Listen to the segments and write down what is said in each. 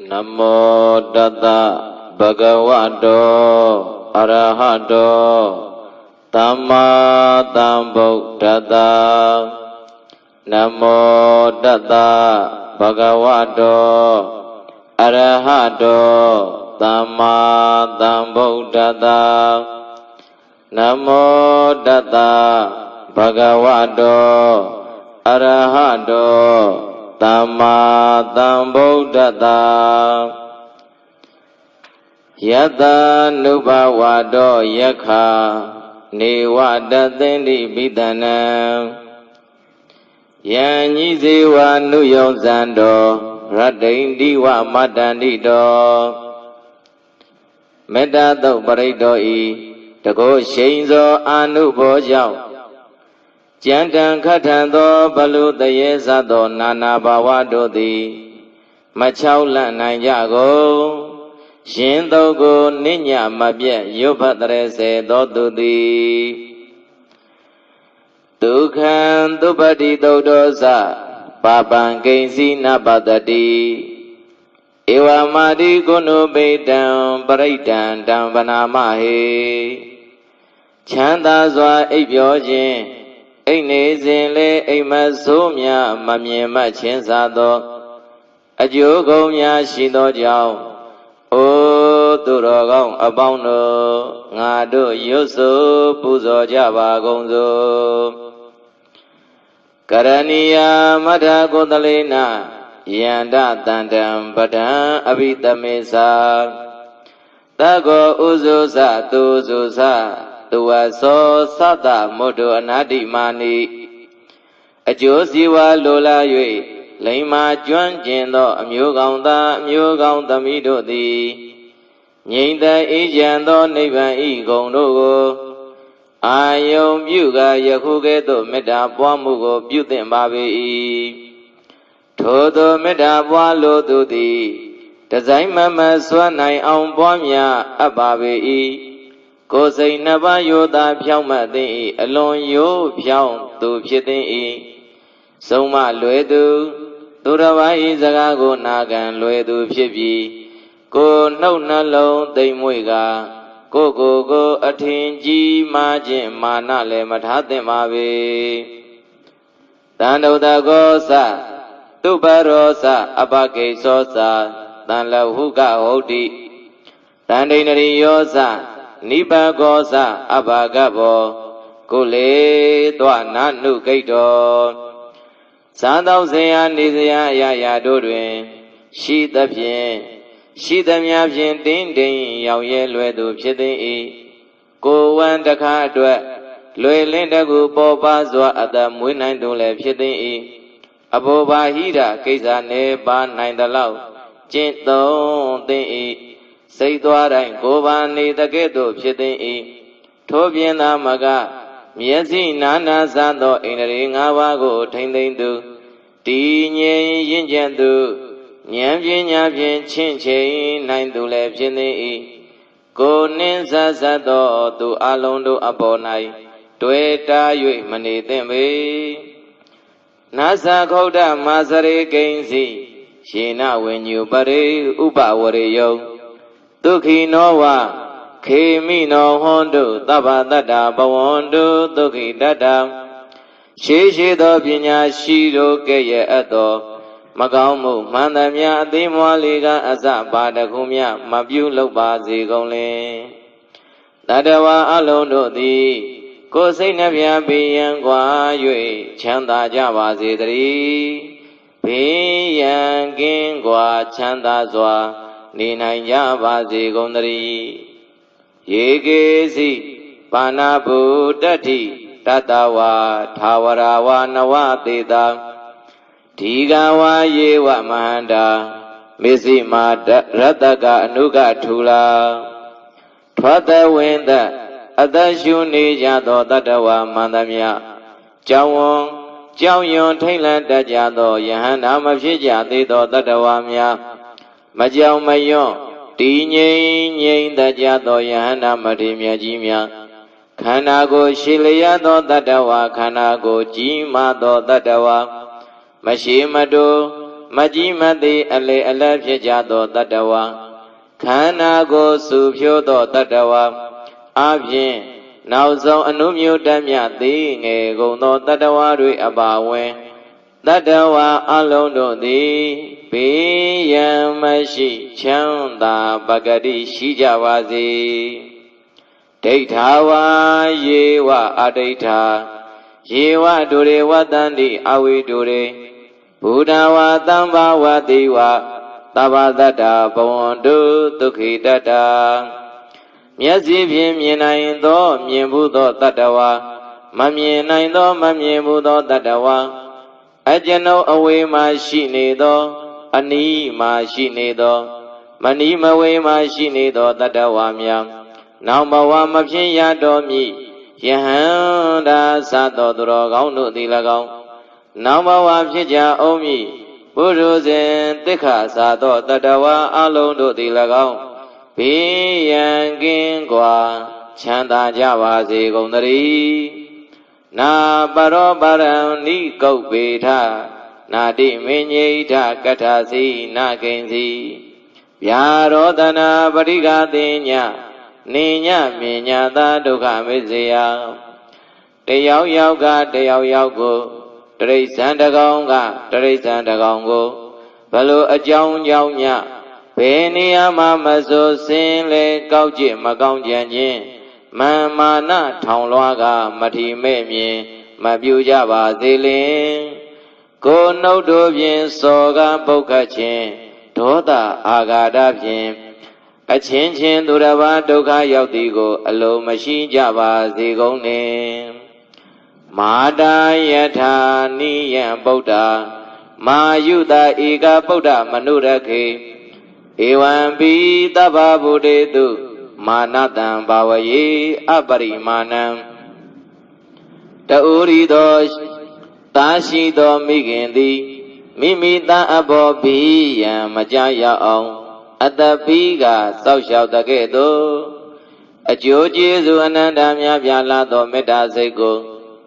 Namo Tassa Bhagavato Arahato Samma Sambuddhassa Namo Tassa Bhagavato Arahato Samma Sambuddhassa Namo Tassa Bhagavato Arahato Samma Sambuddhassa Yata Nubhavado Yakha Nivadatindi Bidana Yanyi Siva Nuyong Sando Radindi Wa Matandido Metta Tho Parito I Tago Shinzo Anubo Jau Jantan Khatando Balu Taye Sato Nana Bhavado Di Machau Lan Nanjago Shinto Go Ninya Mabye Yopatre Se Dotu Di Dukhan Dupati Dodosa Papan Kaisi Napatati Ewa Madi Gunu Bedan Paraitan Dampanamahe Chanda Zwa Ebyojin Aine Zinle Aima Somya Mamyema Chinsato Ajogo Mya Shido Jau O Durogong Abono Ngado Yoso Puzo Java Gonzo Karaniya Madha Kodalena Yanda Tandam Padam Abitamesa Tago Uzusa Tuzusa Tuwaso Sata Modo Anadi Mani Ajosiwa Lola Yue Lima Juan Jendo Amyoganda Amyoganda Mido Di Nyinda Ijando Nivan Igondo Ayom Yuga Yakugeto Meda Puamugo Putin Babi Todo Meda Pualo Dudi Tazaimama Swanai Aum Puamya Ababi Kosei Naba Yoda Pyama De Alon Yo Pyam Tu Pitin Soma Luedu Turavai Zagago Nagan Luedu Pibi Ko No Nalo De Muiga Ko Go Go Atinji Majin Manale Matate Mabe Tando Da Gosa Tubarosa Abake Sosa Tanla Huga Hodi Tandinari Yosa Nipa Gosa Abagabo Kule Dwa Nanu Gaito Sandau Seya Nizya Yaya Dodwin Shita Pien Shita Mya Pien Din Din Yao Ye Lue Du Pitin I Ko Wan Daka Dwe Lue Linda Gu Popa Zwa Ada Mui Nain Du Le Pitin I Aboba Hira Kaisa Ne Ba Nain Dalau Jin Dong Din I Say Dwarai Govani the Geto Pitin Tobiana Maga Miazi Nana Sando in a ring Avago Tendindu Tinye Yinjandu Nyamjin Yabjin Chinche Nine to Lepjini Go Ninsa Sado to Alondo Abonai Tueta Yui Mani Tembe Nasa Koda Masare Gainsi Shina when you bari Uba Warrior Dukhi Nova, Kimi no Hondo, Taba Dada, Bawondo, Dukhi Dada, Shishi do Pinya, Shiro Gaya Ado, Magamu, Mandamia, Dimwaliga, Aza, Badakumia, Mabu Loba, Zigole, Dadawa Alondo di, Kosinavia, Biangua, Yui, Chanda Java Zidri, Biangingua, Chanda Zwa. Ninaya Vazi Gondari Yegesi Panabu Dati Tatawa Tawarawa Nawatida Tigawa Yewa Mahanda Misima Rataka Anuga Tula Twata Wenda Adashuni Jado Tatawa Mandamya Jawon Jawn Thailand Jado Yahana Mafija Tito Tatawamya Majao Mayon, Tinye, the Jado Yana Marimia Jimia, Kanago Shilaya do Dadawa, Kanago Jima do Dadawa, Mashimado, မကြီးမသိအလေအလတ်ဖြစ်ကြသောတတ္တဝါခန္ဓာကိုယ်စုဖြိုးသောတတ္တဝါအပြင်နောက်ဆုံးအနုမျိုးတမြသည်ငယ်ကုန်သောတတ္တဝါတွေအပါဝင်တတ္တဝါအလုံးတို့သည်ဘေးရန်မရှိချမ်းသာပဂတိရှိကြပါစေဒိဋ္ဌာဝါယေဝအဒိဋ္ဌာယေဝဒုရေဝတန္တိအဝိဒုရေဘုဒ္ဓဝါတံဘာဝတိဝသဗ္ဗတတ္တဘဝန္တုဒုက္ခိတတ္တမျက်စိဖြင့်မြင်နိုင်သောမြင်ဘူးသောတတ္တဝါမမြင်နိုင်သောမမြင်ဘူးသောတတ္တဝါအကျွန်ုပ်အဝေးမှရှိနေသောအနီးမှရှိနေသောမနီးမဝေးမှရှိနေသောတတ္တဝါများနောက်ဘဝမဖြစ်ရတော်မူယဟန္တာသသောသူတော်ကောင်းတို့သည်၎င်းနောက်ဘဝဖြစ်ကြအောင်မည်ပုရုဇဉ်တိခသာသောတတဝါအလုံးတို့သည်၎င်းဘေးရန်ကင်းကွာချမ်းသာကြပါစေကုန်သတည်းနာပရောပရံနိကုတ်ပေထနာတိမင်းညိထကထာစီနာကိဉ္စီဗျာရောတနာပရိဃတိညနေညမြင်ညာသာဒုက္ခမေဇယတယောက်ယောက်ကတယောက်ယောက်ကိုတရိစ္ဆန်တကောင်ကတရိစ္ဆန်တကောင်ကိုဘလို့အကြောင်းကြောင့်ညဘယ်နေရာမှာမဆိုစင်းလေကောက်ကြည့်မကောင်းကြံခြင်းမာမာနထောင်လွှားကမထီမဲ့မြင်မပြူကြပါစေလင်ကိုနှုတ်တို့ဖြင့်စောကပုတ်ခတ်ခြင်းဒေါသအာဃာတဖြင့်အချင်းချင်းသူတစ်ပါးဒုက္ခရောက်သည်ကိုအလိုမရှိကြပါစေကုန်နှင့်မာတာယထာနိယံဗုဒ္ဓမာယုတာဧကဗုဒ္ဓမနုရခေဧဝံပိသဗ္ဗဗုဒေတုမာနတံဘာဝယေအပရိမာဏံတူရီသောသာရှိသောမိခင်သည်မိမိသားအဘောဘီယံမကြရအောင်အတပိကစောက်ရှောက်တကဲ့သို့အကျိုးကျေးဇူးအနန္တများပြားလာသောမေတ္တာစိတ်ကို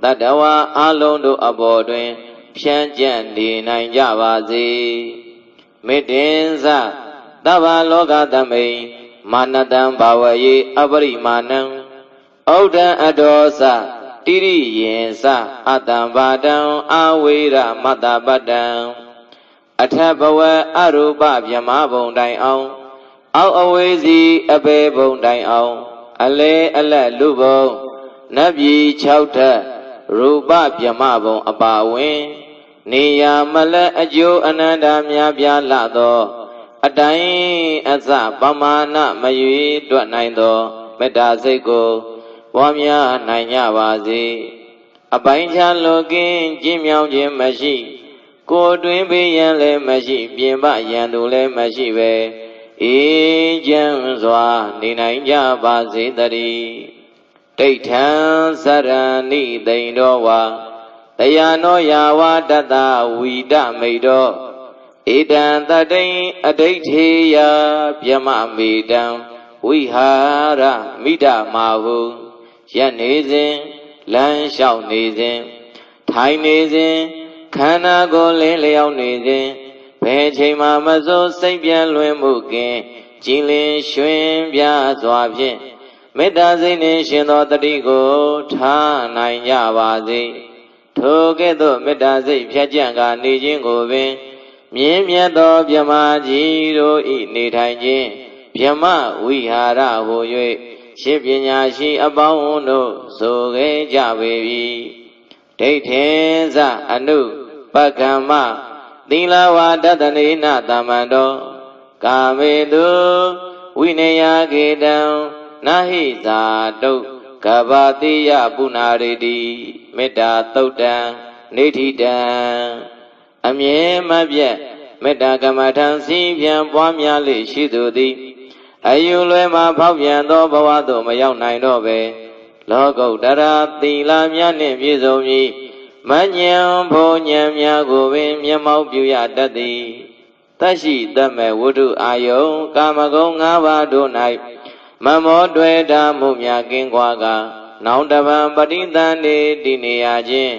တတ္တဝါအလုံးတို့အပေါ်တွင်ဖြန့်ကျက်နေနိုင်ကြပါစေမေတ္တင်စသဗ္ဗလောကသမိန်မာနတံဘာဝယေအပရိမာဏံဩဒံအဒောစတိရိယေစအတံဘာတံအာဝေရမတ္တပတ္တံအထဘဝအရူပဗြဟ္မဘုံတိုင်အောင်အောက်အဝေးစီအပေဘုံတိုင်အောင်အလေအလက်လူဘုံနတ်ပြည်6ထပ်ရူပဗြဟ္မဘုံအပါဝင်နေရာမလက်အကျိုးအနန္တများပြားလာသောအတိုင်းအစပမာဏမရွေတွက်နိုင်သောမေတ္တာစိတ်ကိုပွားများနိုင်ကြပါစေအပိုင်းခြားလောကင်းကျင့်မြောင်းခြင်းမရှိကိုယ်တွင်ဘေးရန်လည်းမရှိပြင်ပရန်သူလည်းမရှိပဲအေးချမ်းစွာနေနိုင်ကြပါစေတည်းဒိဋ္ဌံသရဏိသိန်တော်ဝါတရားနောယာဝတတဝိဒမိတ်တော်ဧတံတတိံအဋိဋ္ဌေယဗျမမေတံဝိဟာရမိဒ္ဓမာဟုရက်နေစဉ်လမ်းလျှောက်နေစဉ်ထိုင်နေစဉ်ခန္ဓာကိုယ်လင်းလျောက်နေစဉ်ဘယ်ချိန်မှမစိုးစိတ်ပြန်လွင်မှုကင်ကြည်လင်ရွှင်ပြစွာဖြင့်မေတ္တာစိတ်နှင့်ရှင်သောတတိကိုထားနိုင်ကြပါစေထိုကဲ့သို့မေတ္တာစိတ်ဖြတ်ကြံကနေခြင်းကိုပင်မြင့်မြတ်သောဗြဟ္မာကြီးတို့ဤနေထိုင်ခြင်းဗြဟ္မဝိဟာရဟူ၍ရှင်းပညာရှိအပေါင်းတို့ဆိုခဲ့ကြပေပြီဒိဋ္ဌိသအနုပကမ္မသီလဝါဒတနေနသမ္မန္တောကာမေတုဝိနယကေတံနာဟိဇာတုကဗ္ဗတိယပုနာရေတိမေတ္တာသုတ်တံနေဋ္ဌိတံအမြဲမပြတ်မေတ္တာကမ္မထံစီပြန်ပွားများလေရှိသူသည်အယူလွယ်မှာဖောက်ပြန်သောဘဝသို့မရောက်နိုင်တော့ပဲလောကုတ္တရာသီလများနှင့်ပြည့်စုံပြီးမဉ္ဇဉ်ဘုံဉဏ်များကိုပင်မျက်မှောက်ပြုရတတ်သည်တရှိတမဲ့ဝတ္ထုအာယုံကာမဂုဏ်၅ပါးတို့၌မမောတွေ့တာမှုများကင်းကွာကနောင်တပံပဋိသန္ဓေတည်နေရခြင်း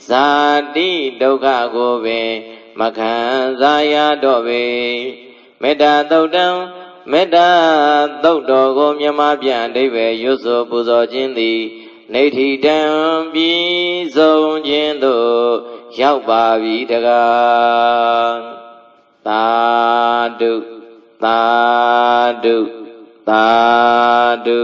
ဇာတိဒုက္ခကိုပင် မခံစားရတော့ပေမေတ္တာသုတ်တံမေတ္တာသုတ်တော်ကိုမြမပြန်အဓိပ္ပာယ်ရွတ်ဆိုပူဇော်ခြင်းသည်နေထီတံပြီးဆုံးခြင်းသို့ရောက်ပါပြီတကားသာဓုသာဓုသာဓု